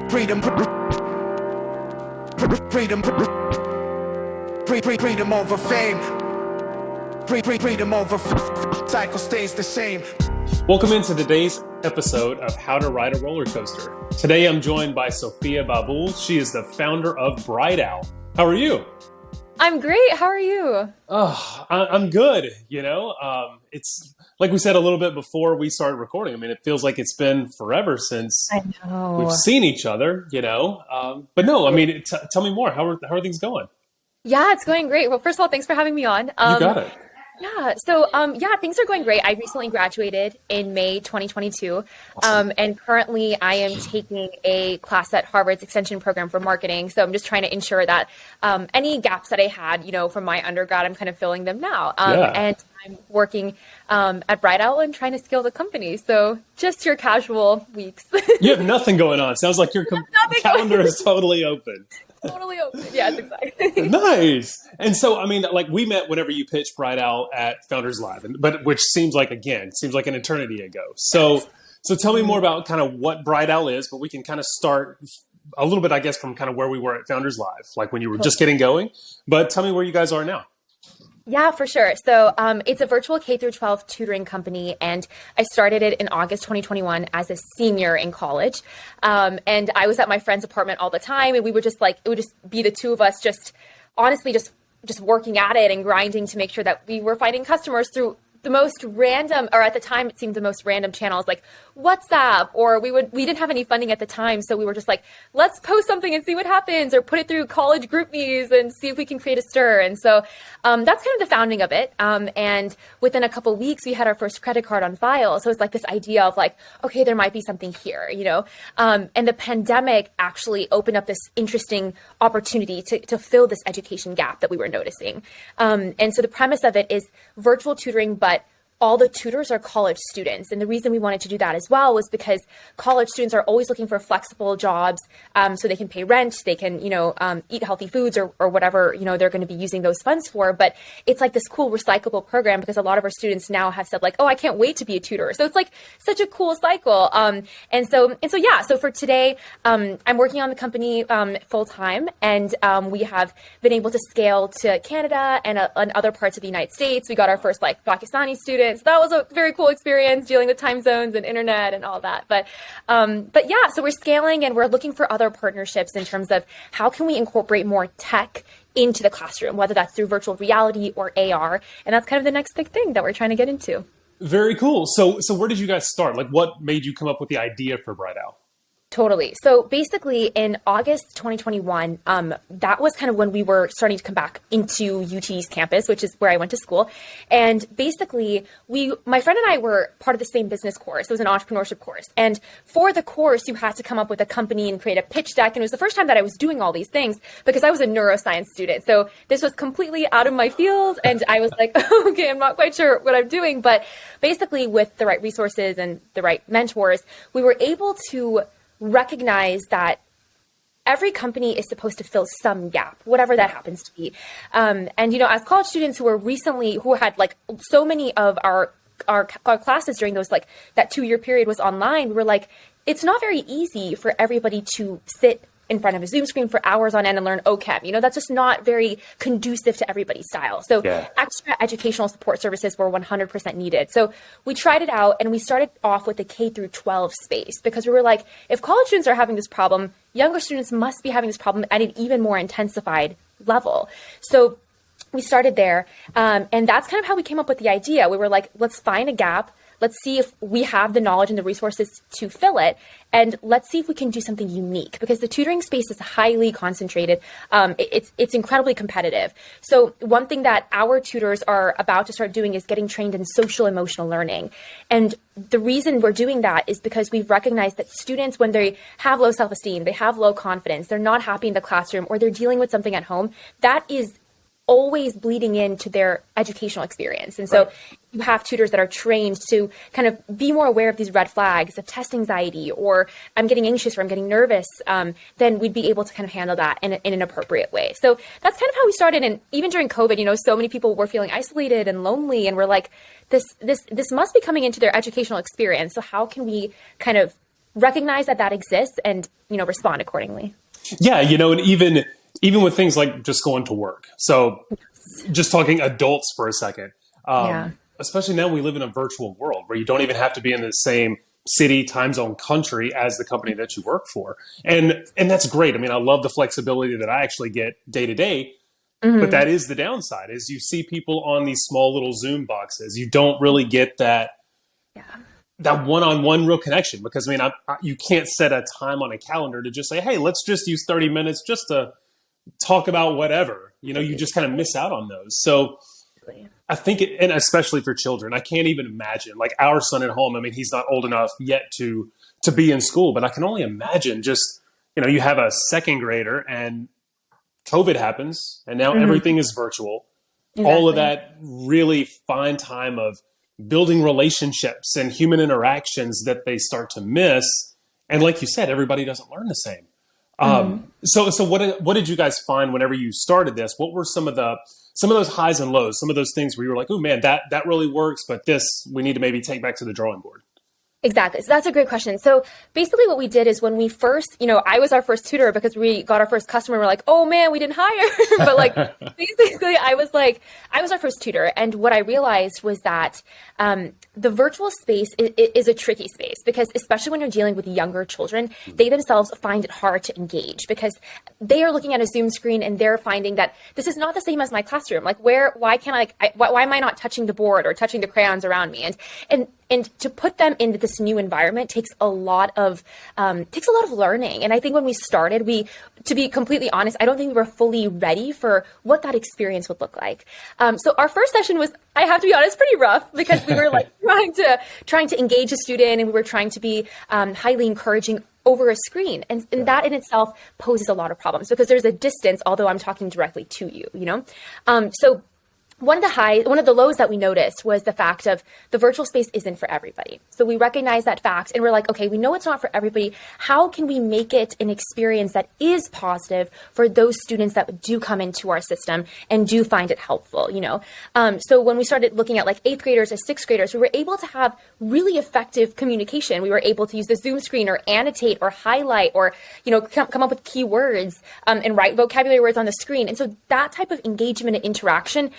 Freedom, freedom, freedom over fame. Freedom over cycle stays the same. Welcome into today's episode of How to Ride a Roller Coaster. Today I'm joined by Sofia Babool. She is the founder of Bridal. How are you? I'm great. How are you? Oh, I'm good. It's like we said a little bit before we started recording. I mean, it feels like it's been forever since we've seen each other, But no, I mean, tell me more. How are things going? Yeah, it's going great. Well, first of all, thanks for having me on. You got it. Yeah. So, things are going great. I recently graduated in May 2022. Awesome. And currently I am taking a class at Harvard's extension program for marketing. So I'm just trying to ensure that, any gaps that I had, from my undergrad, I'm kind of filling them now. And I'm working, at Bridal and trying to scale the company. So just your casual weeks. You have nothing going on. Sounds like your calendar is totally open. Totally open. Yes, exactly. Nice. And so, I mean, like we met whenever you pitched Bridal at Founders Live, but which seems like an eternity ago. So tell me more about kind of what Bridal is, but we can kind of start a little bit, I guess, from kind of where we were at Founders Live, like when you were just getting going. But tell me where you guys are now. Yeah, for sure. So it's a virtual K through 12 tutoring company, and I started it in August 2021 as a senior in college. And I was at my friend's apartment all the time, and we would just it would just be the two of us just working at it and grinding to make sure that we were finding customers through the most random, or at the time it seemed the most random channels, like WhatsApp, or we didn't have any funding at the time. So we were just like, let's post something and see what happens, or put it through college group me's and see if we can create a stir. And so that's kind of the founding of it. And within a couple of weeks, we had our first credit card on file. So it's like this idea of like, okay, there might be something here, and the pandemic actually opened up this interesting opportunity to fill this education gap that we were noticing. And so the premise of it is virtual tutoring, but all the tutors are college students. And the reason we wanted to do that as well was because college students are always looking for flexible jobs, so they can pay rent, they can, eat healthy foods or whatever, they're going to be using those funds for. But it's like this cool recyclable program because a lot of our students now have said like, oh, I can't wait to be a tutor. So it's like such a cool cycle. So for today, I'm working on the company full time, and we have been able to scale to Canada and other parts of the United States. We got our first Pakistani students. That was a very cool experience dealing with time zones and internet and all that. But yeah, so we're scaling and we're looking for other partnerships in terms of how can we incorporate more tech into the classroom, whether that's through virtual reality or AR. And that's kind of the next big thing that we're trying to get into. Very cool. So where did you guys start? Like what made you come up with the idea for Bridal? Totally. So basically in August 2021, that was kind of when we were starting to come back into UT's campus, which is where I went to school. And basically my friend and I were part of the same business course. It was an entrepreneurship course. And for the course, you had to come up with a company and create a pitch deck. And it was the first time that I was doing all these things because I was a neuroscience student. So this was completely out of my field. And I was like, okay, I'm not quite sure what I'm doing. But basically with the right resources and the right mentors, we were able to recognize that every company is supposed to fill some gap, whatever that happens to be. And, as college students who had so many of our classes during those, that 2-year period was online, we were like, it's not very easy for everybody to sit in front of a Zoom screen for hours on end and learn OChem. That's just not very conducive to everybody's style. So extra educational support services were 100% needed. So we tried it out and we started off with the K through 12 space because we were like, if college students are having this problem, younger students must be having this problem at an even more intensified level. So we started there. And that's kind of how we came up with the idea. We were like, let's find a gap. Let's see if we have the knowledge and the resources to fill it. And let's see if we can do something unique because the tutoring space is highly concentrated. It's incredibly competitive. So one thing that our tutors are about to start doing is getting trained in social emotional learning. And the reason we're doing that is because we've recognized that students, when they have low self-esteem, they have low confidence, they're not happy in the classroom, or they're dealing with something at home, that is always bleeding into their educational experience. And so you have tutors that are trained to kind of be more aware of these red flags of test anxiety, or I'm getting anxious or I'm getting nervous, then we'd be able to kind of handle that in an appropriate way. So that's kind of how we started. And even during COVID, so many people were feeling isolated and lonely, and we're like, this must be coming into their educational experience. So how can we kind of recognize that that exists and, respond accordingly. Yeah, and even with things like just going to work. So just talking adults for a second. Especially now we live in a virtual world where you don't even have to be in the same city, time zone, country as the company that you work for. And that's great. I mean, I love the flexibility that I actually get day to day, but that is the downside is you see people on these small little Zoom boxes. You don't really get that one-on-one real connection because you can't set a time on a calendar to just say, hey, let's just use 30 minutes just to talk about whatever, you just kind of miss out on those. So I think and especially for children, I can't even imagine like our son at home. I mean, he's not old enough yet to be in school, but I can only imagine just, you have a second grader and COVID happens and now everything is virtual. Exactly. All of that really fine time of building relationships and human interactions that they start to miss. And like you said, everybody doesn't learn the same. So what did you guys find whenever you started this? What were some of those highs and lows, some of those things where you were like, oh man, that really works, but this we need to maybe take back to the drawing board? Exactly. So that's a great question. So basically what we did is when we first, I was our first tutor because we got our first customer. We're like, oh man, we didn't hire. But like, basically I was our first tutor. And what I realized was that the virtual space is a tricky space because especially when you're dealing with younger children, they themselves find it hard to engage because they are looking at a Zoom screen and they're finding that this is not the same as my classroom. Like why am I not touching the board or touching the crayons around me? And to put them into this new environment takes a lot of learning. And I think when we started, to be completely honest, I don't think we were fully ready for what that experience would look like. So our first session was, I have to be honest, pretty rough because we were like trying to engage a student and we were trying to be highly encouraging over a screen. And that in itself poses a lot of problems because there's a distance, although I'm talking directly to you, So one of the lows that we noticed was the fact of the virtual space isn't for everybody. So we recognize that fact and we're like, okay, we know it's not for everybody. How can we make it an experience that is positive for those students that do come into our system and do find it helpful, So when we started looking at like 8th graders or 6th graders, we were able to have really effective communication. We were able to use the Zoom screen or annotate or highlight or, come up with keywords and write vocabulary words on the screen. And so that type of engagement and interaction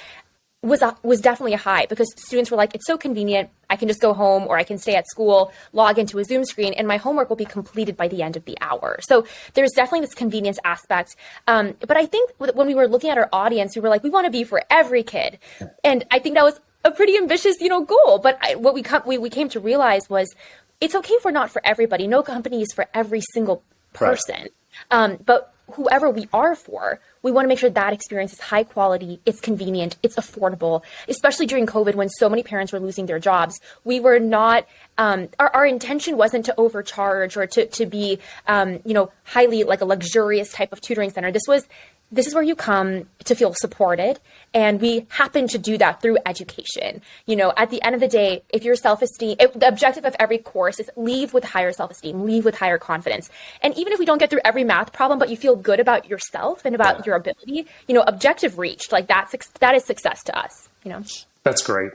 was definitely a high because students were like, it's so convenient. I can just go home or I can stay at school, log into a Zoom screen, and my homework will be completed by the end of the hour. So there's definitely this convenience aspect. But I think when we were looking at our audience, we were like, we want to be for every kid. And I think that was a pretty ambitious, goal. But what we came to realize was it's okay if we're not for everybody. No company is for every single person. Right. But whoever we are for, we want to make sure that experience is high quality, it's convenient, it's affordable, especially during COVID when so many parents were losing their jobs. We were not, our intention wasn't to overcharge or to be, highly like a luxurious type of tutoring center. This is where you come to feel supported. And we happen to do that through education. At the end of the day, if your self-esteem, the objective of every course is leave with higher self-esteem, leave with higher confidence. And even if we don't get through every math problem, but you feel good about yourself and about your ability, objective reached, like that is success to us, That's great.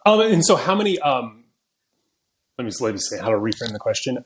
And so how many, let me see how to reframe the question.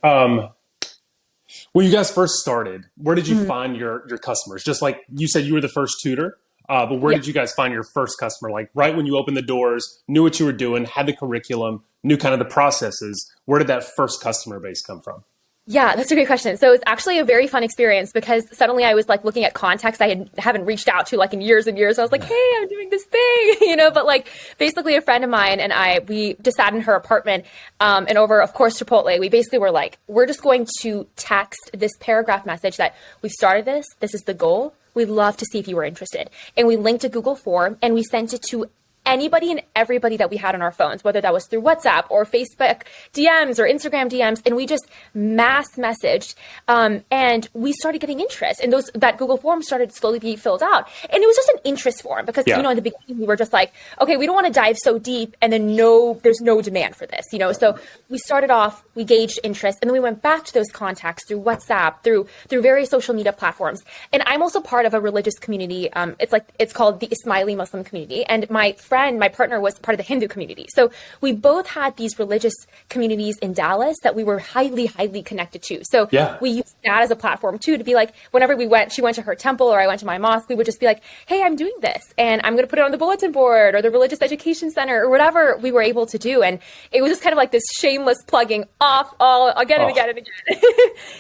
When you guys first started, where did you find your customers? Just like you said, you were the first tutor, but where did you guys find your first customer? Like right when you opened the doors, knew what you were doing, had the curriculum, knew kind of the processes. Where did that first customer base come from? Yeah, that's a great question. So it's actually a very fun experience because suddenly I was like looking at contacts I haven't reached out to like in years and years. I was like, hey, I'm doing this thing, but like basically a friend of mine and we just sat in her apartment and over, of course, Chipotle, we basically were like, we're just going to text this paragraph message that we've started this. This is the goal. We'd love to see if you were interested. And we linked a Google form and we sent it to anybody and everybody that we had on our phones, whether that was through WhatsApp or Facebook DMs or Instagram DMs, and we just mass messaged, and we started getting interest, and that Google form started to slowly be filled out, and it was just an interest form because in the beginning we were just like, okay, we don't want to dive so deep, and then there's no demand for this, So we started off, we gauged interest, and then we went back to those contacts through WhatsApp, through various social media platforms, and I'm also part of a religious community. It's called the Ismaili Muslim community, and my friend friend, my partner, was part of the Hindu community. So we both had these religious communities in Dallas that we were highly, highly connected to. So we used that as a platform too, to be like, whenever she went to her temple or I went to my mosque, we would just be like, hey, I'm doing this and I'm going to put it on the bulletin board or the religious education center or whatever we were able to do. And it was just kind of like this shameless plugging off all again and again and again.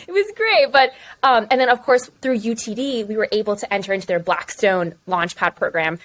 It was great. But, and then of course, through UTD, we were able to enter into their Blackstone Launchpad program.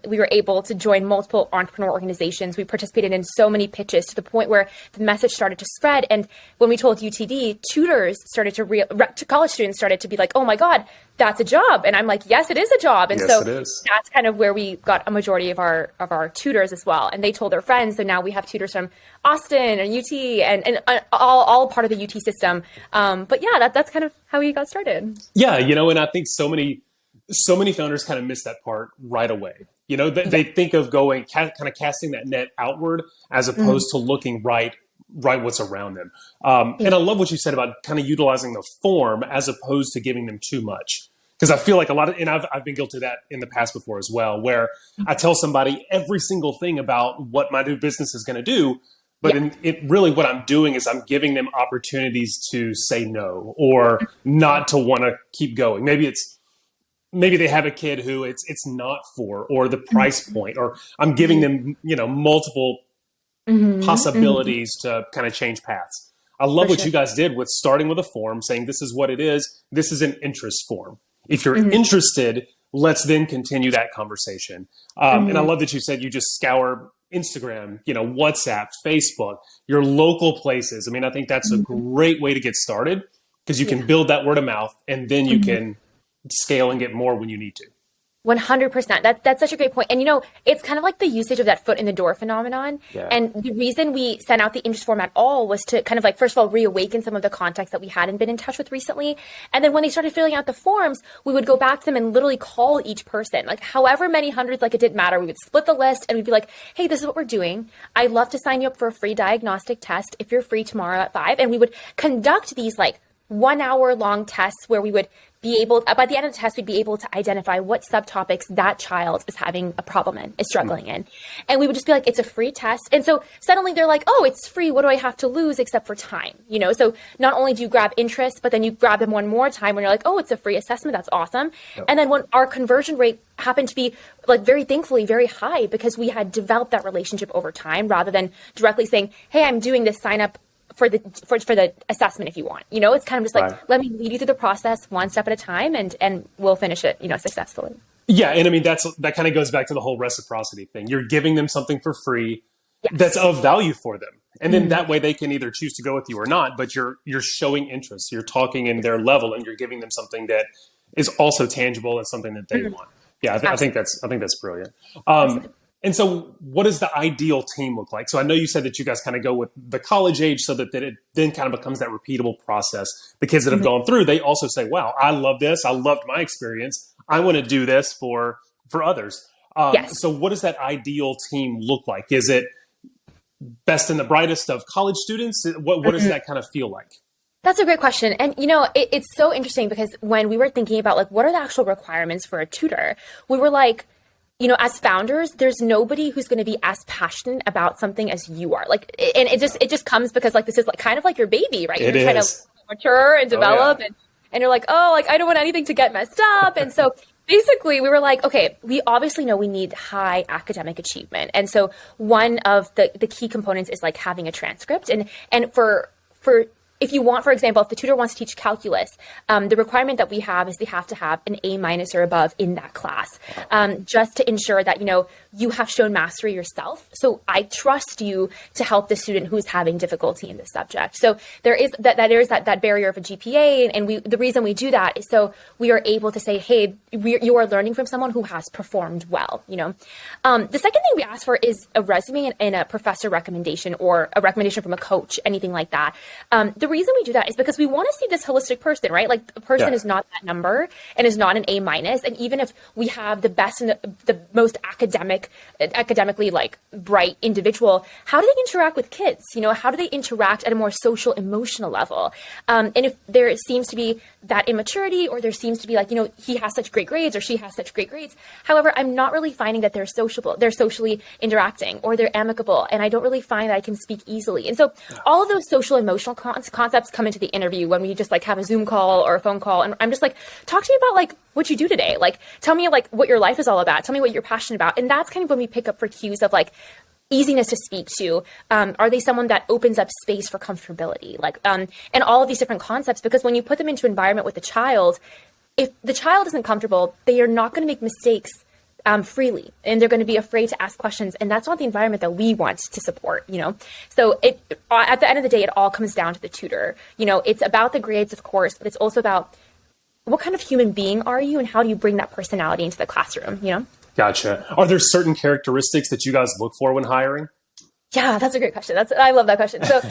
We were able to join multiple entrepreneur organizations. We participated in so many pitches to the point where the message started to spread. And when we told UTD, tutors started to college students started to be like, oh my God, that's a job. And I'm like, yes, it is a job. And so that's kind of where we got a majority of our tutors as well. And they told their friends. So now we have tutors from Austin and UT and all part of the UT system. But yeah, that's kind of how we got started. Yeah. And I think so many founders kind of miss that part right away. They think of going kind of casting that net outward as opposed to looking right what's around them. And I love what you said about kind of utilizing the form as opposed to giving them too much. Because I feel like and I've been guilty of that in the past before as well, where I tell somebody every single thing about what my new business is going to do. But really what I'm doing is I'm giving them opportunities to say no or not to want to keep going. Maybe they have a kid who it's not for, or the price point, or I'm giving them, multiple possibilities to kind of change paths. I love what you guys did with starting with a form, saying this is what it is. This is an interest form. If you're interested, let's then continue that conversation. And I love that you said you just scour Instagram, WhatsApp, Facebook, your local places. I mean, I think that's a great way to get started because you can build that word of mouth and then you can scale and get more when you need to. 100%. That's such a great point. And it's kind of like the usage of that foot in the door phenomenon. Yeah. And the reason we sent out the interest form at all was to kind of like, first of all, reawaken some of the contacts that we hadn't been in touch with recently. And then when they started filling out the forms, we would go back to them and literally call each person, like however many hundreds, like it didn't matter. We would split the list and we'd be like, hey, this is what we're doing. I'd love to sign you up for a free diagnostic test if you're free tomorrow at 5. And we would conduct these like 1 hour long tests where we would be able, by the end of the test, we'd be able to identify what subtopics that child is having a problem in, is struggling in. And we would just be like, it's a free test. And so suddenly they're like, oh, it's free. What do I have to lose except for time? So not only do you grab interest, but then you grab them one more time when you're like, oh, it's a free assessment. That's awesome. Yep. And then when our conversion rate happened to be like very thankfully very high because we had developed that relationship over time rather than directly saying, hey, I'm doing this, sign up for the assessment if you want. It's kind of just like, let me lead you through the process one step at a time and we'll finish it, successfully. Yeah. And I mean, that kind of goes back to the whole reciprocity thing. You're giving them something for free that's of value for them. And then that way they can either choose to go with you or not, but you're showing interest. You're talking in their level and you're giving them something that is also tangible and something that they want. Yeah. I think that's brilliant. And so what does the ideal team look like? So I know you said that you guys kind of go with the college age so that it then kind of becomes that repeatable process. The kids that have gone through, they also say, wow, I love this. I loved my experience. I want to do this for others. So what does that ideal team look like? Is it best and the brightest of college students? What does that kind of feel like? That's a great question. And, it's so interesting because when we were thinking about like, what are the actual requirements for a tutor? We were like, as founders, there's nobody who's going to be as passionate about something as you are. Like, and it just comes because like, this is like kind of like your baby, right? You're trying to mature and develop and you're like, oh, like I don't want anything to get messed up. And so basically we were like, okay, we obviously know we need high academic achievement. And so one of the key components is like having a transcript and for if you want, for example, if the tutor wants to teach calculus, the requirement that we have is they have to have an A- or above in that class, just to ensure that, you have shown mastery yourself. So I trust you to help the student who's having difficulty in this subject. So there is that barrier of a GPA. And the reason we do that is so we are able to say, hey, you are learning from someone who has performed well. The second thing we ask for is a resume and a professor recommendation or a recommendation from a coach, anything like that. The reason we do that is because we want to see this holistic person, right? Like the person is not that number and is not an A-. And even if we have the best and the most academic academically like bright individual, how do they interact with kids? How do they interact at a more social, emotional level? And if there seems to be that immaturity, or there seems to be like, he has such great grades or she has such great grades. However, I'm not really finding that they're sociable, they're socially interacting, or they're amicable. And I don't really find that I can speak easily. And so all of those social emotional concepts come into the interview when we just like have a Zoom call or a phone call. And I'm just like, talk to me about like what you do today. Like, tell me like what your life is all about. Tell me what you're passionate about. And that's kind of when we pick up for cues of like easiness to speak to. Are they someone that opens up space for comfortability? Like, and all of these different concepts, because when you put them into an environment with the child, if the child isn't comfortable, they are not going to make mistakes freely, and they're going to be afraid to ask questions. And that's not the environment that we want to support, So at the end of the day, it all comes down to the tutor. It's about the grades, of course, but it's also about what kind of human being are you, and how do you bring that personality into the classroom, Gotcha. Are there certain characteristics that you guys look for when hiring? Yeah, that's a great question. I love that question. So,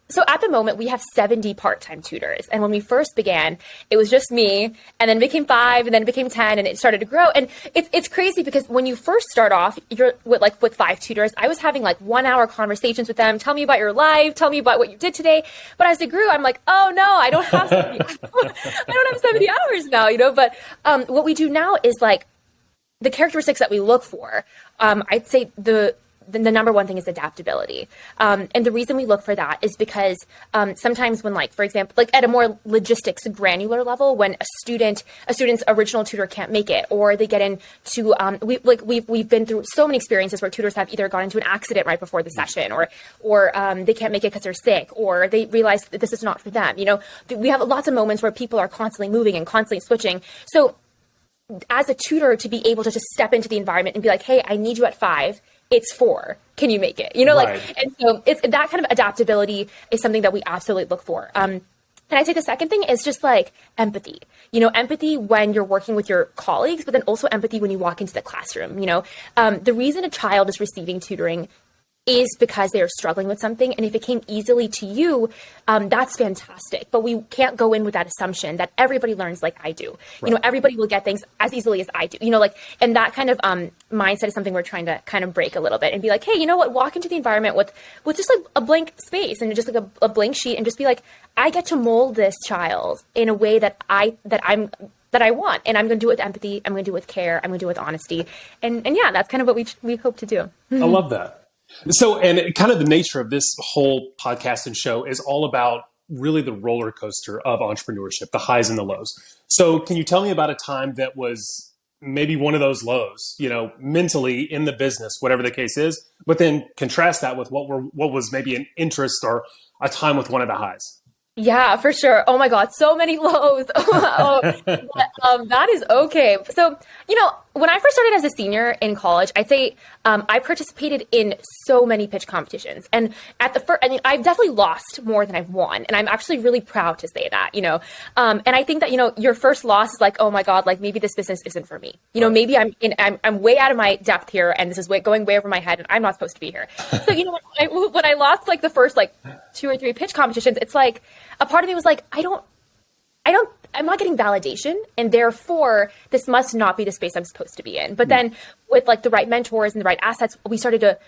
so at the moment we have 70 part-time tutors. And when we first began, it was just me, and then it became 5, and then it became 10, and it started to grow. And it's crazy because when you first start off, you're with 5 tutors, I was having like 1-hour conversations with them. Tell me about your life. Tell me about what you did today. But as it grew, I'm like, oh no, I don't have 70. I don't have 70 hours now, but what we do now is like, the characteristics that we look for, I'd say the number one thing is adaptability. And the reason we look for that is because sometimes when, like, for example, like at a more logistics granular level, when a student's original tutor can't make it, or they get into, we've been through so many experiences where tutors have either gone into an accident right before the session, or they can't make it because they're sick, or they realize that this is not for them. We have lots of moments where people are constantly moving and constantly switching. So as a tutor, to be able to just step into the environment and be like, hey, I need you at 5, it's 4, can you make it? Right. And so it's that kind of adaptability is something that we absolutely look for. And I'd say the second thing is just like empathy, empathy when you're working with your colleagues, but then also empathy when you walk into the classroom. The reason a child is receiving tutoring is because they are struggling with something. And if it came easily to you, that's fantastic. But we can't go in with that assumption that everybody learns like I do. Right. Everybody will get things as easily as I do. And that kind of mindset is something we're trying to kind of break a little bit and be like, hey, you know what? Walk into the environment with just like a blank space and just like a blank sheet, and just be like, I get to mold this child in a way that I want, and I'm going to do it with empathy. I'm going to do it with care. I'm going to do it with honesty. And yeah, that's kind of what we hope to do. I love that. So, and kind of the nature of this whole podcast and show is all about really the roller coaster of entrepreneurship, the highs and the lows. So can you tell me about a time that was maybe one of those lows, mentally in the business, whatever the case is, but then contrast that with what was maybe an interest or a time with one of the highs? Yeah, for sure. Oh my God, so many lows. That is okay. So, when I first started as a senior in college, I'd say I participated in so many pitch competitions. And at the first, I've definitely lost more than I've won. And I'm actually really proud to say that, And I think that, your first loss is like, oh my God, like maybe this business isn't for me. Maybe I'm way out of my depth here, and this is going way over my head, and I'm not supposed to be here. So, when I lost like the first like 2 or 3 pitch competitions, it's like a part of me was like, I'm not getting validation, and therefore this must not be the space I'm supposed to be in. But then with like the right mentors and the right assets, we started to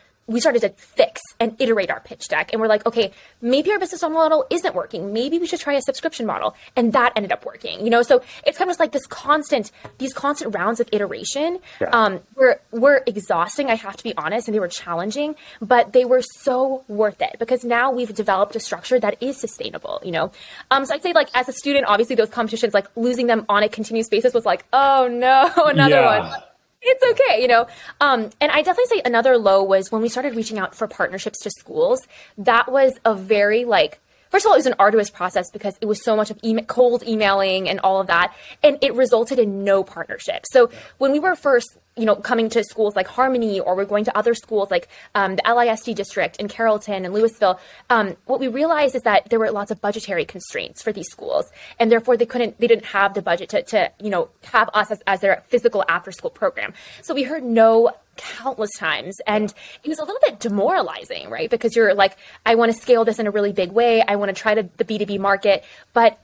fix and iterate our pitch deck. And we're like, okay, maybe our business model isn't working. Maybe we should try a subscription model. And that ended up working, So it's kind of like these constant rounds of iteration, were exhausting, I have to be honest, and they were challenging, but they were so worth it because now we've developed a structure that is sustainable, So I'd say like as a student, obviously those competitions, like losing them on a continuous basis was like, oh no, another one. It's okay, And I definitely say another low was when we started reaching out for partnerships to schools. That was a very first of all, it was an arduous process because it was so much of cold emailing and all of that. And it resulted in no partnership. So when we were first, coming to schools like Harmony, or we're going to other schools like the LISD district in Carrollton and Louisville, what we realized is that there were lots of budgetary constraints for these schools. And therefore they didn't have the budget to have us as their physical after school program. So we heard no countless times. And it was a little bit demoralizing, right? Because you're like, I want to scale this in a really big way. I want to try the B2B market, but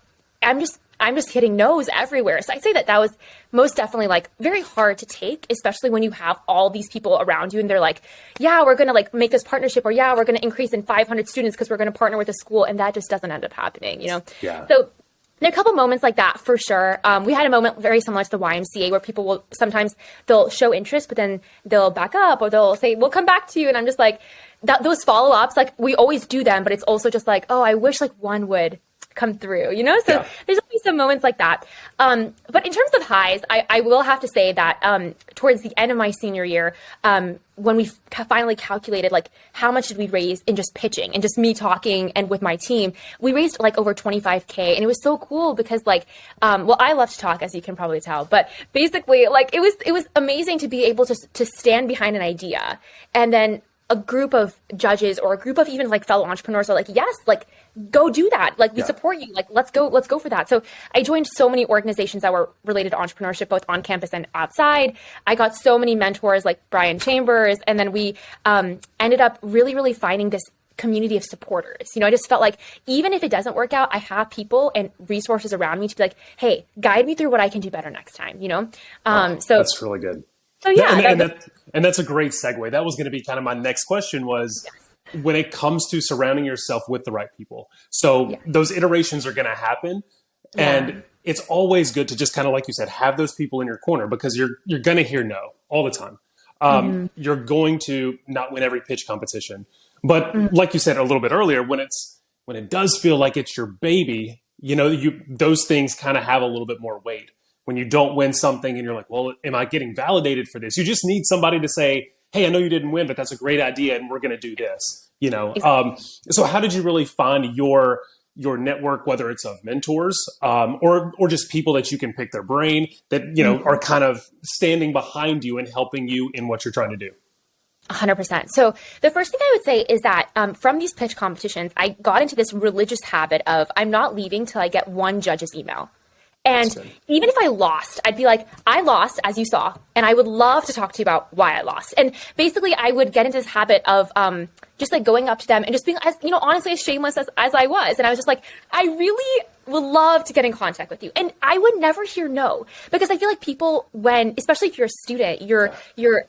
I'm just hitting no's everywhere. So I'd say that was most definitely like very hard to take, especially when you have all these people around you and they're like, yeah, we're going to like make this partnership, or yeah, we're going to increase in 500 students because we're going to partner with a school. And that just doesn't end up happening, you know? Yeah. So there are a couple moments like that for sure. We had a moment very similar to the YMCA where people will sometimes they'll show interest, but then they'll back up or they'll say, we'll come back to you. And I'm just like, those follow-ups, like we always do them, but it's also just like, oh, I wish like one would come through, you know? So there's always some moments like that. But in terms of highs, I will have to say that towards the end of my senior year, when we finally calculated like how much did we raise in just pitching and just me talking and with my team, we raised like over 25K. And it was so cool because like, well, I love to talk, as you can probably tell, but basically like it was amazing to be able to stand behind an idea, and then a group of judges or a group of even like fellow entrepreneurs are like, yes, like go do that. Like we support you. Like, let's go for that. So I joined so many organizations that were related to entrepreneurship, both on campus and outside. I got so many mentors like Brian Chambers. And then we ended up really, really finding this community of supporters. You know, I just felt like even if it doesn't work out, I have people and resources around me to be like, hey, guide me through what I can do better next time, you know? So that's really good. So yeah. And that's a great segue. That was going to be kind of my next question was when it comes to surrounding yourself with the right people. So those iterations are going to happen. And it's always good to just kind of, like you said, have those people in your corner, because you're going to hear no all the time. You're going to not win every pitch competition. But like you said a little bit earlier, when it does feel like it's your baby, you know, those things kind of have a little bit more weight. When you don't win something and you're like, well, am I getting validated for this? You just need somebody to say, hey, I know you didn't win, but that's a great idea and we're going to do this, you know? Exactly. So how did you really find your network, whether it's of mentors or just people that you can pick their brain that, you know, are kind of standing behind you and helping you in what you're trying to do? 100%. So the first thing I would say is that from these pitch competitions, I got into this religious habit of I'm not leaving till I get one judge's email. And even if I lost, I'd be like, I lost, as you saw, and I would love to talk to you about why I lost. And basically, I would get into this habit of just like going up to them and just being, as you know, honestly, as shameless as I was. And I was just like, I really would love to get in contact with you. And I would never hear no, because I feel like people, especially if you're a student, you're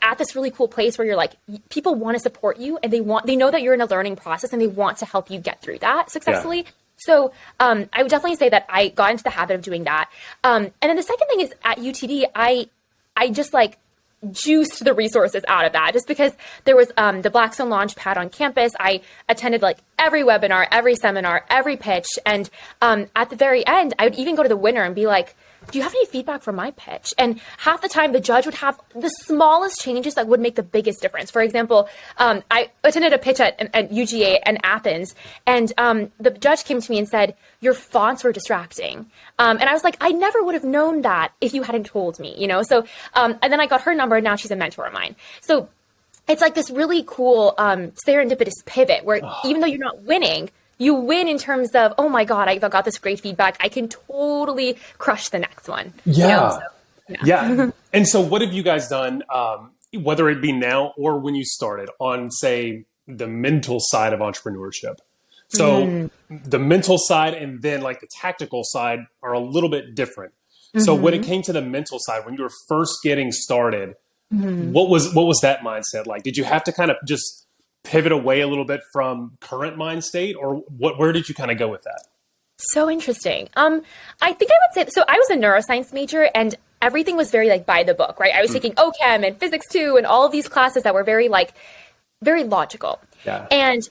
at this really cool place where you're like, people want to support you and they know that you're in a learning process and they want to help you get through that successfully. Yeah. So I would definitely say that I got into the habit of doing that. And then the second thing is at UTD, I just like juiced the resources out of that, just because there was the Blackstone Launchpad on campus. I attended like every webinar, every seminar, every pitch. And at the very end, I would even go to the winner and be like, do you have any feedback from my pitch? And half the time the judge would have the smallest changes that would make the biggest difference. For example, I attended a pitch at UGA in Athens, and the judge came to me and said, your fonts were distracting. And I was like, I never would have known that if you hadn't told me, you know? So, and then I got her number and now she's a mentor of mine. So it's like this really cool serendipitous pivot where even though you're not winning, you win in terms of, oh my God, I got this great feedback. I can totally crush the next one. Yeah. You know? So, yeah. And so what have you guys done, whether it be now or when you started on, say, the mental side of entrepreneurship? So the mental side and then like the tactical side are a little bit different. So when it came to the mental side, when you were first getting started, what was that mindset like? Did you have to kind of just pivot away a little bit from current mind state, or where did you kind of go with that? So interesting. I think I would say, so I was a neuroscience major and everything was very like by the book, right? I was taking OChem and physics 2 and all of these classes that were very logical. Yeah. And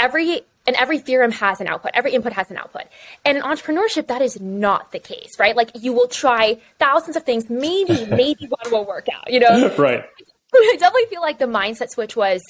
every theorem has an output. Every input has an output. And in entrepreneurship, that is not the case, right? Like you will try thousands of things. Maybe one will work out, you know? Right. I definitely feel like the mindset switch was,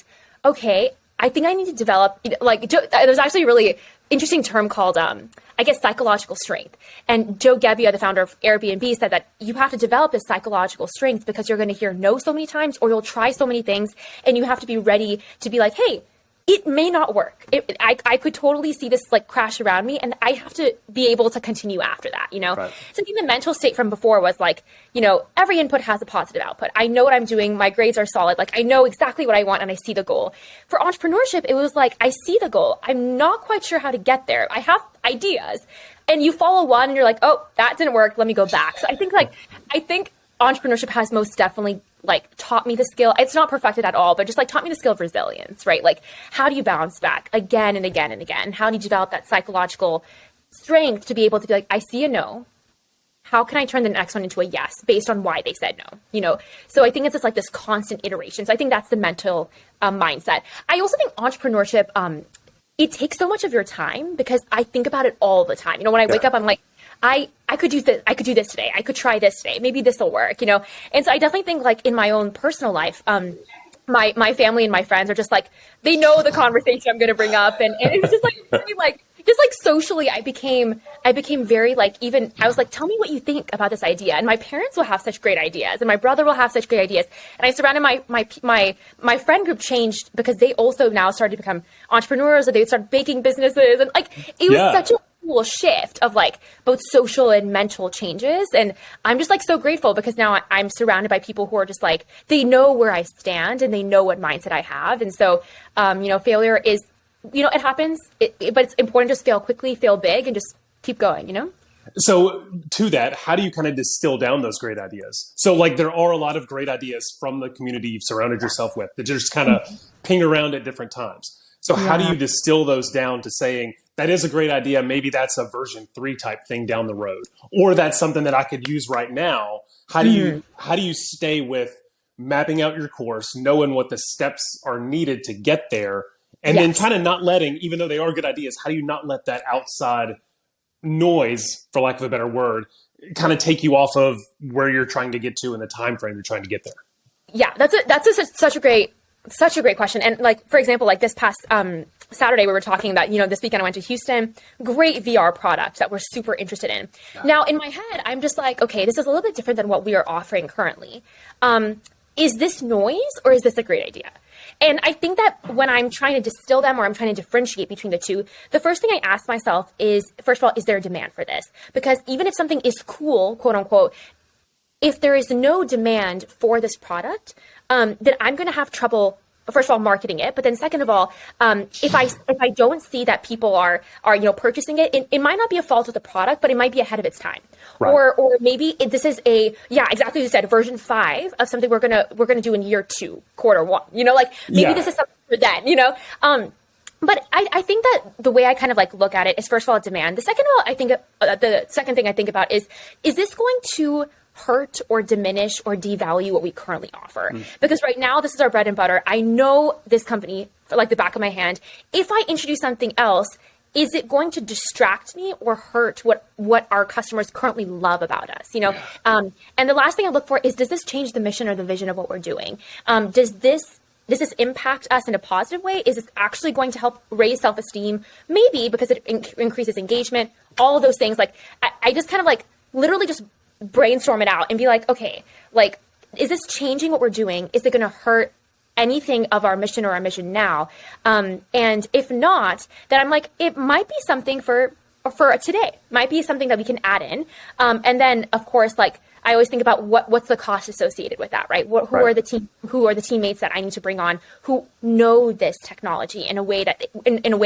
okay, I think I need to develop, like, there's actually a really interesting term called, I guess, psychological strength. And Joe Gebbia, the founder of Airbnb, said that you have to develop this psychological strength because you're going to hear no so many times, or you'll try so many things, and you have to be ready to be like, hey, it may not work. I could totally see this like crash around me, and I have to be able to continue after that, you know? Right. So I think the mental state from before was like, you know, every input has a positive output. I know what I'm doing. My grades are solid. Like I know exactly what I want and I see the goal. For entrepreneurship, it was like, I see the goal. I'm not quite sure how to get there. I have ideas, and you follow one and you're like, oh, that didn't work. Let me go back. So I think entrepreneurship has most definitely like taught me the skill. It's not perfected at all, but just like taught me the skill of resilience, right? Like how do you bounce back again and again and again? How do you develop that psychological strength to be able to be like, I see a no. How can I turn the next one into a yes based on why they said no? You know? So I think it's just like this constant iteration. So I think that's the mental mindset. I also think entrepreneurship, it takes so much of your time because I think about it all the time. You know, when I wake up, I'm like, I could do this. I could do this today. I could try this today. Maybe this will work, you know? And so I definitely think like in my own personal life, my family and my friends are just like, they know the conversation I'm going to bring up. And it's just like, very, like, just like socially, I became very like, even I was like, tell me what you think about this idea. And my parents will have such great ideas, and my brother will have such great ideas. And I surrounded my friend group changed because they also now started to become entrepreneurs, or they started baking businesses, and like it was such a cool shift of like both social and mental changes. And I'm just like so grateful because now I'm surrounded by people who are just like, they know where I stand and they know what mindset I have. And so, you know, failure is, you know, it happens, but it's important to just fail quickly, fail big, and just keep going, you know? So to that, how do you kind of distill down those great ideas? So like there are a lot of great ideas from the community you've surrounded yourself with that just kind of ping around at different times. So how do you distill those down to saying, that is a great idea, maybe that's a version 3 type thing down the road, or that's something that I could use right now? How do you stay with mapping out your course, knowing what the steps are needed to get there, and then kind of not letting, even though they are good ideas, how do you not let that outside noise, for lack of a better word, kind of take you off of where you're trying to get to in the time frame you're trying to get there? Yeah, Such a great question. And like, for example, like this past Saturday, we were talking about, you know, this weekend I went to Houston, great VR product that we're super interested in. Yeah. Now in my head, I'm just like, okay, this is a little bit different than what we are offering currently. Is this noise or is this a great idea? And I think that when I'm trying to distill them, or I'm trying to differentiate between the two, the first thing I ask myself is, first of all, is there a demand for this? Because even if something is cool, quote unquote, if there is no demand for this product, then I'm going to have trouble, first of all, marketing it. But then second of all, if I don't see that people are you know, purchasing it, it might not be a fault of the product, but it might be ahead of its time. Right. Or maybe this is exactly as you said, version 5 of something we're gonna do in year 2, quarter 1. You know, like maybe this is something for then, you know. But I think that the way I kind of like look at it is, first of all, demand. The second of all, I think the second thing I think about is this going to hurt or diminish or devalue what we currently offer? Because right now, this is our bread and butter. I know this company like the back of my hand. If I introduce something else, is it going to distract me or hurt what our customers currently love about us? You know, and the last thing I look for is, does this change the mission or the vision of what we're doing? Does this impact us in a positive way? Is this actually going to help raise self-esteem? Maybe because it increases engagement, all of those things. Like I just kind of like literally just brainstorm it out and be like, okay, like, is this changing what we're doing? Is it going to hurt anything of our mission or our mission now? And if not, then I'm like, it might be something for today, might be something that we can add in. And then of course, like I always think about what's the cost associated with that, right? Who are the teammates that I need to bring on who know this technology in a way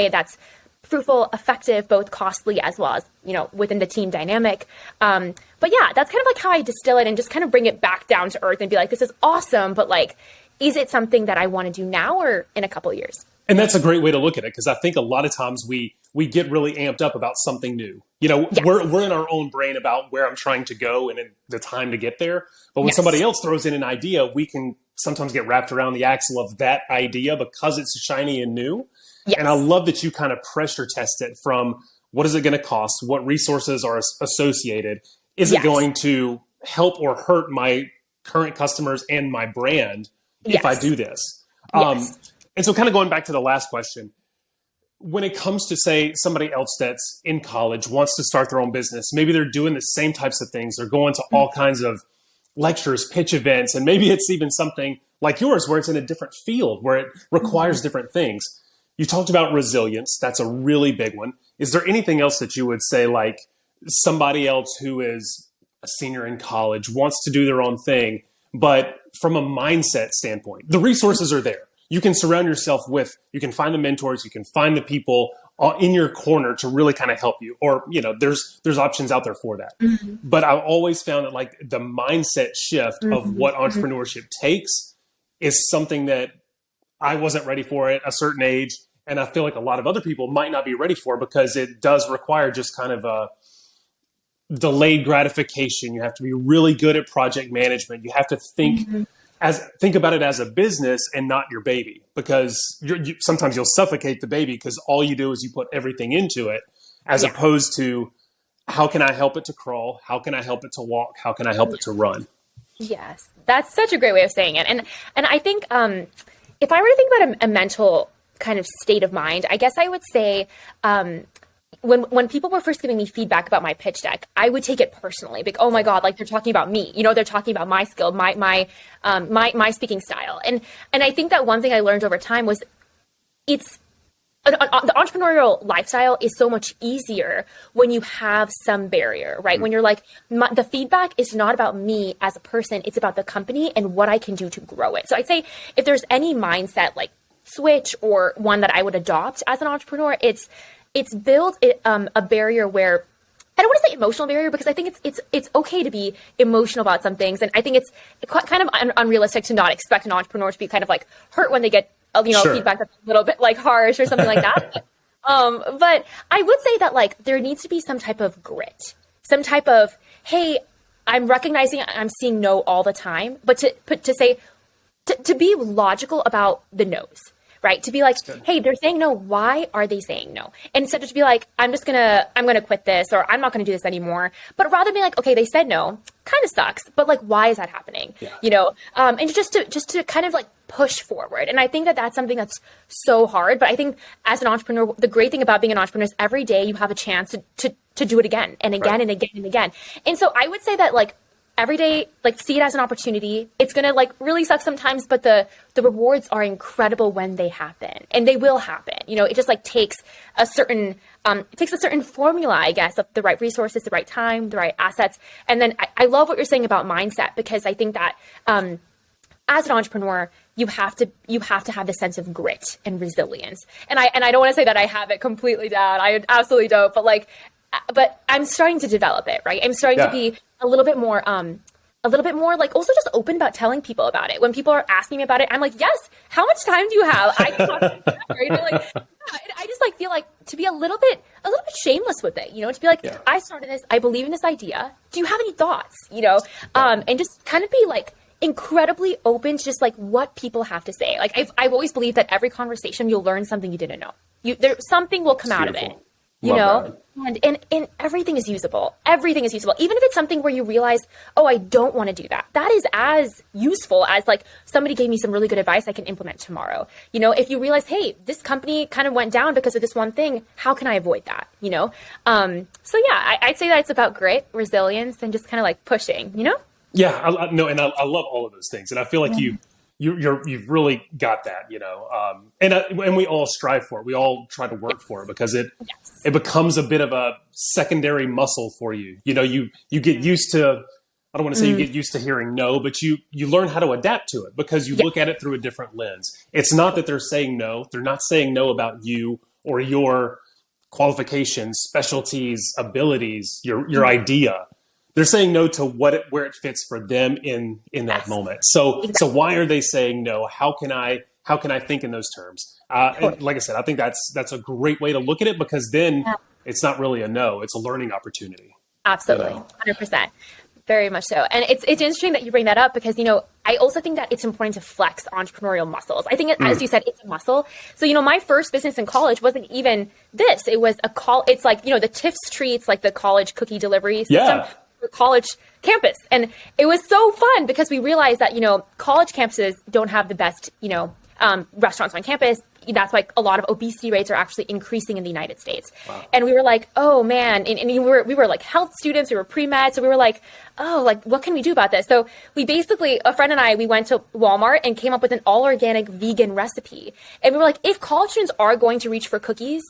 that's fruitful, effective, both costly as well as, you know, within the team dynamic. But yeah, that's kind of like how I distill it and just kind of bring it back down to earth and be like, this is awesome, but like, is it something that I want to do now or in a couple of years? And that's a great way to look at it, because I think a lot of times we get really amped up about something new. You know, we're in our own brain about where I'm trying to go and in the time to get there. But when somebody else throws in an idea, we can sometimes get wrapped around the axle of that idea because it's shiny and new. And I love that you kind of pressure test it from, what is it going to cost? What resources are associated? Is it going to help or hurt my current customers and my brand if I do this? And so kind of going back to the last question, when it comes to, say, somebody else that's in college, wants to start their own business, maybe they're doing the same types of things. They're going to all kinds of lectures, pitch events, and maybe it's even something like yours where it's in a different field, where it requires different things. you talked about resilience. That's a really big one. Is there anything else that you would say, like somebody else who is a senior in college wants to do their own thing, but from a mindset standpoint, the resources are there. You can surround yourself with, you can find the mentors, you can find the people in your corner to really kind of help you. Or, there's options out there for that. Mm-hmm. But I've always found that like the mindset shift of what entrepreneurship takes is something that I wasn't ready for at a certain age. And I feel like a lot of other people might not be ready for, because it does require just kind of a delayed gratification. You have to be really good at project management. You have to think about it as a business and not your baby, because sometimes you'll suffocate the baby because all you do is you put everything into it, as opposed to how can I help it to crawl? How can I help it to walk? How can I help it to run? Yes, that's such a great way of saying it. And I think if I were to think about a mental kind of state of mind, I guess I would say when people were first giving me feedback about my pitch deck, I would take it personally. Like, oh my God, like they're talking about me, they're talking about my skill, my speaking style. And I think that one thing I learned over time was the entrepreneurial lifestyle is so much easier when you have some barrier, right? Mm-hmm. When you're like, the feedback is not about me as a person, it's about the company and what I can do to grow it. So I'd say if there's any mindset like switch or one that I would adopt as an entrepreneur, it's build a barrier where, I don't want to say emotional barrier, because I think it's okay to be emotional about some things. And I think it's kind of unrealistic to not expect an entrepreneur to be kind of like hurt when they get, sure, feedback that's a little bit like harsh or something like that. But I would say that like there needs to be some type of grit, some type of, hey, I'm recognizing I'm seeing no all the time, but to be logical about the no's. Right. To be like, hey, they're saying no. Why are they saying no? And instead of to be like, I'm going to quit this, or I'm not going to do this anymore. But rather be like, okay, they said no, kind of sucks. But like, why is that happening? Yeah. And just to kind of like push forward. And I think that that's something that's so hard. But I think as an entrepreneur, the great thing about being an entrepreneur is every day you have a chance to do it again and again, right, and again and again. And so I would say that like, every day, like see it as an opportunity. It's going to like really suck sometimes, but the rewards are incredible when they happen, and they will happen. It just like takes a certain formula, I guess, of the right resources, the right time, the right assets. And then I love what you're saying about mindset, because I think that as an entrepreneur, you have to have this sense of grit and resilience. And I don't want to say that I have it completely down. I absolutely don't, but I'm starting to develop it, right? I'm starting to be a little bit more like also just open about telling people about it. When people are asking me about it, I'm like, yes, how much time do you have? I can talk to you forever. I just like feel like to be a little bit shameless with it, to be like, I started this, I believe in this idea. Do you have any thoughts? And just kind of be like incredibly open to just like what people have to say. Like I've always believed that every conversation you'll learn something you didn't know. Something will come out of it. And everything is usable. Everything is usable. Even if it's something where you realize, oh, I don't want to do that. That is as useful as like somebody gave me some really good advice I can implement tomorrow. If you realize, hey, this company kind of went down because of this one thing, how can I avoid that? So yeah, I'd say that it's about grit, resilience, and just kind of like pushing, Yeah, I love all of those things. And I feel like you've really got that, and we all strive for it. We all try to work for it, because it becomes a bit of a secondary muscle for you. You get used to, I don't want to say you get used to hearing no, but you learn how to adapt to it, because you look at it through a different lens. It's not that they're saying no. They're not saying no about you or your qualifications, specialties, abilities, your idea. They're saying no to where it fits for them in that moment. So why are they saying no? How can I think in those terms? And like I said, I think that's a great way to look at it, because then it's not really a no, it's a learning opportunity. Absolutely. 100%. Very much so. And it's interesting that you bring that up, because, I also think that it's important to flex entrepreneurial muscles. I think, as you said, it's a muscle. So, my first business in college wasn't even this. It was it's like, the Tiff's treats, like the college cookie delivery system. College campus. And it was so fun, because we realized that, college campuses don't have the best, restaurants on campus. that's why a lot of obesity rates are actually increasing in the United States. Wow. And we were like, oh man, and we were like health students, we were pre-med, so we were like, oh, like what can we do about this? So we basically, a friend and I, we went to Walmart and came up with an all organic vegan recipe. And we were like, if college students are going to reach for cookies,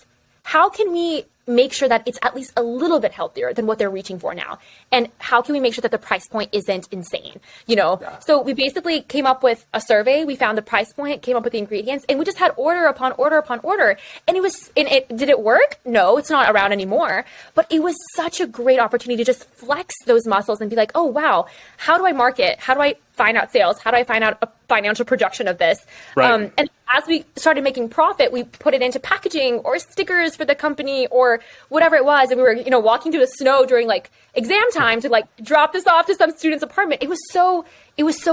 how can we make sure that it's at least a little bit healthier than what they're reaching for now? And how can we make sure that the price point isn't insane? Yeah. So we basically came up with a survey. We found the price point, came up with the ingredients, and we just had order upon order upon order. And did it work? No, it's not around anymore. But it was such a great opportunity to just flex those muscles and be like, oh, wow, how do I market? How do I find out sales? How do I find out a financial projection of this? Right. And as we started making profit, we put it into packaging or stickers for the company or whatever it was. And we were, walking through the snow during like exam time to like drop this off to some student's apartment. It was so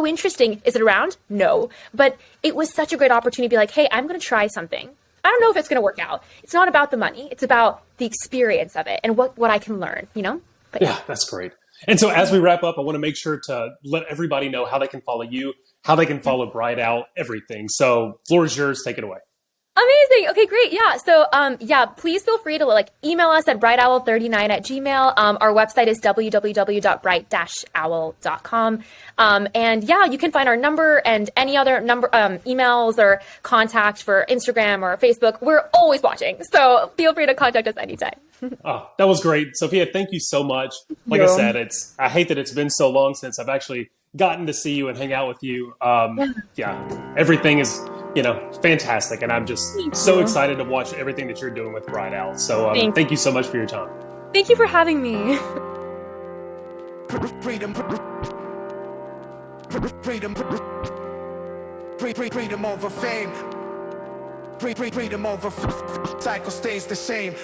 interesting. Is it around? No. But it was such a great opportunity to be like, hey, I'm going to try something. I don't know if it's going to work out. It's not about the money. It's about the experience of it and what I can learn, But yeah, that's great. And so as we wrap up, I want to make sure to let everybody know how they can follow you, how they can follow Bridal, everything. So floor is yours. Take it away. Amazing. Okay, great. Yeah. So, please feel free to email us at brightowl39@gmail. Our website is www.bright-owl.com. And you can find our number and any other emails or contact for Instagram or Facebook. We're always watching. So feel free to contact us anytime. Oh, that was great. Sophia, thank you so much. Like I said, I hate that it's been so long since I've actually gotten to see you and hang out with you. Everything is, fantastic. And I'm just so excited to watch everything that you're doing with Bridal. So thank you so much for your time. Thank you for having me. Freedom over fame. Freedom over cycle stays the same.